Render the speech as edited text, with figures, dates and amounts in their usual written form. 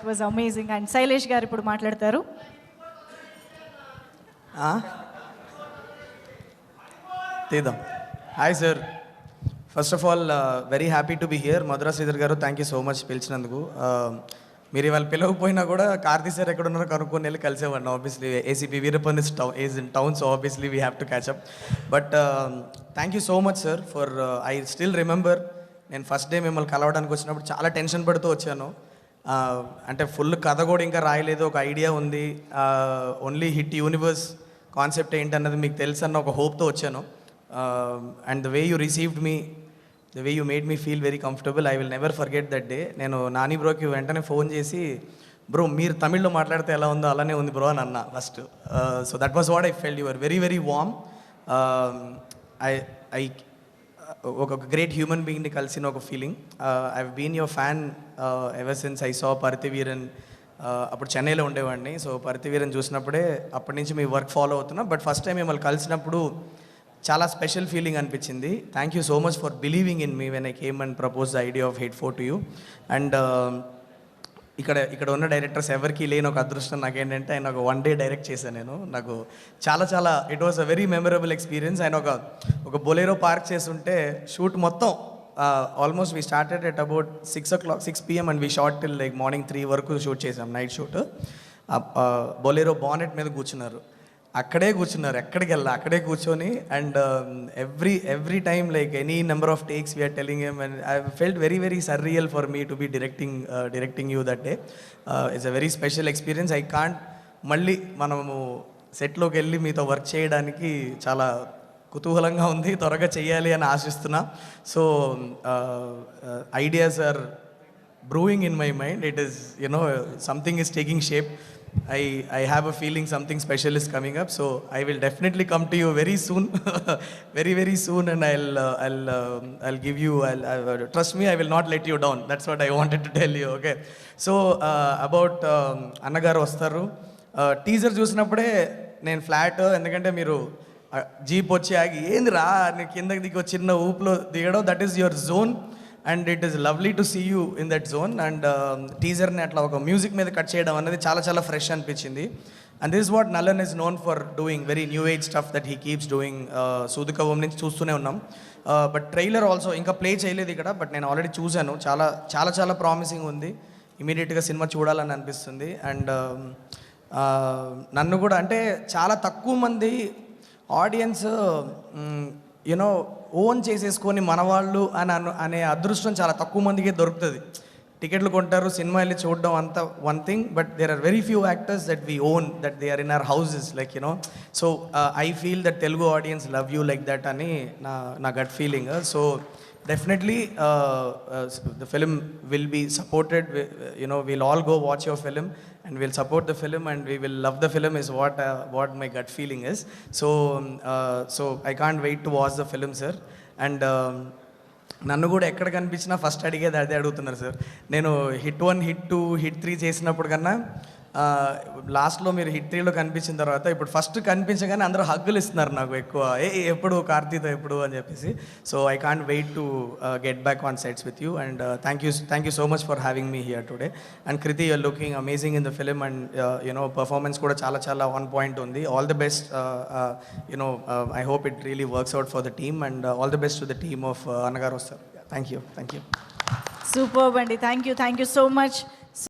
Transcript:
It was amazing. And Shailesh గారు ఇప్పుడు మాట్లాడతారు. తీద్దాం. Hi sir, first of all very happy to be here. Madhura Sridhar గారు, థ్యాంక్ యూ సో మచ్ పిలిచినందుకు. మీరు ఇవాళ పిలవకపోయినా కూడా కార్తీ సార్ ఎక్కడ ఉన్నారో కనుక్కొని వెళ్ళి కలిసేవాడిని. Obviously ACP Veerappan is in town, so obviously we have to catch up. But thank you so much sir for I still remember నేను ఫస్ట్ డే మిమ్మల్ని కలవడానికి వచ్చినప్పుడు చాలా టెన్షన్ పడుతూ వచ్చాను. అంటే ఫుల్ కథ కూడా ఇంకా రాయలేదు, ఒక ఐడియా ఉంది, ఓన్లీ హిట్ యూనివర్స్ కాన్సెప్ట్ ఏంటన్నది మీకు తెలుసు అన్న ఒక హోప్తో వచ్చాను. And the way you received me, the way you made me feel very comfortable, I will never forget that day. నేను నాని బ్రోకి వెంటనే ఫోన్ చేసి, బ్రో మీరు తమిళ్లో మాట్లాడితే ఎలా ఉందో అలానే ఉంది బ్రో అని అన్నా first. So that was what I felt. You are very very warm. I ఒక గ్రేట్ హ్యూమన్ బీయింగ్ని కలిసిన ఒక feeling. I been your fan ever since I saw Paruthiveeran. అప్పుడు చెన్నైలో ఉండేవాడిని, సో పర్తివీరన్ చూసినప్పుడే అప్పటి నుంచి మీ వర్క్ ఫాలో అవుతున్నా. బట్ ఫస్ట్ టైం మిమ్మల్ని కలిసినప్పుడు చాలా స్పెషల్ ఫీలింగ్ అనిపించింది. Thank you so much for believing in me when I came and propose the idea of hit 4 to you. And ఇక్కడ ఉన్న డైరెక్టర్స్ ఎవరికి లేని ఒక అదృష్టం నాకేంటంటే, ఆయన ఒక 1 డే డైరెక్ట్ చేశాను నేను. నాకు చాలా it was a very memorable experience. ఆయన ఒక బొలేరో పార్క్ చేస్తుంటే షూట్ మొత్తం almost we started at about 6 PM and we short till like morning 3 వరకు షూట్ చేసాం, నైట్ షూట్. బొలేరో బానెట్ మీద కూర్చున్నారు, ఎక్కడికి వెళ్ళా అక్కడే కూర్చొని. And every time like any number of takes we're telling him, and I felt very surreal for me to be directing you that day. It's a very special experience. I can't మళ్ళీ మనము సెట్లోకి వెళ్ళి మీతో work చేయడానికి చాలా కుతూహలంగా ఉంది, త్వరగా చేయాలి అని ఆశిస్తున్నా. So ideas are brewing in my mind. It is, something is taking shape. I have a feeling something special is coming up, so I will definitely come to you very soon. very soon, and I'll give you, trust me, I will not let you down. That's what I wanted to tell you. Okay, so about అన్నగారు వస్తారు. Teaser చూసినప్పుడే నేను flat, ఎందుకంటే మీరు jeep వచ్చి ఆగి ఏందిరా కిందకి దిగి చిన్న ఊపులో దిగడం, that is your zone. And it is lovely to see you in that zone. And టీజర్ని అట్లా ఒక మ్యూజిక్ మీద కట్ చేయడం అనేది చాలా ఫ్రెష్ అనిపించింది. And this what Nalan is known for doing, very new age stuff that he keeps doing. Soodhu Kavvum నుంచి చూస్తూనే ఉన్నాం. బట్ ట్రైలర్ ఆల్సో ఇంకా ప్లే చేయలేదు ఇక్కడ, బట్ నేను ఆల్రెడీ చూశాను. చాలా ప్రామిసింగ్ ఉంది. ఇమీడియట్గా సినిమా చూడాలని అనిపిస్తుంది. అండ్ నన్ను కూడా, అంటే చాలా తక్కువ మంది ఆడియన్స్ ఓన్ చేసేసుకొని మనవాళ్ళు అనే అదృష్టం చాలా తక్కువ మందికి దొరుకుతుంది. టికెట్లు కొంటారు, సినిమా వెళ్ళి చూడడం అంత one thing, but there are very few actors that we own, that they are in our houses, like so I feel that Telugu audience love you like that అని నా gut feeling. So definitely the film will be supported. We'll all go watch your film and we'll support the film and we will love the film, is what my gut feeling is. So I can't wait to watch the film, sir. And నన్ను కూడా ఎక్కడ కనిపించినా first అడిగేది అదే అడుగుతున్నారు sir. నేను hit 1, hit 2, hit 3 చేసినప్పుడు కన్నా లాస్ట్లో మీరు హిట్ 3లో కనిపించిన తర్వాత ఇప్పుడు ఫస్ట్ కనిపించగానే అందరూ హగ్గులు ఇస్తున్నారు నాకు ఎక్కువ, ఎప్పుడు కార్తీతో ఎప్పుడు అని చెప్పేసి. So I can't wait to get back on sets with you. And thank you so much for having me here today. And Kriti, you're looking amazing in the film. And performance కూడా చాలా ఆన్ పాయింట్ ఉంది. All the best. I hope it really works out for the team. And all the best to the team of Annagaru Vostaru. Thank you. Superb అండి. Thank you so much.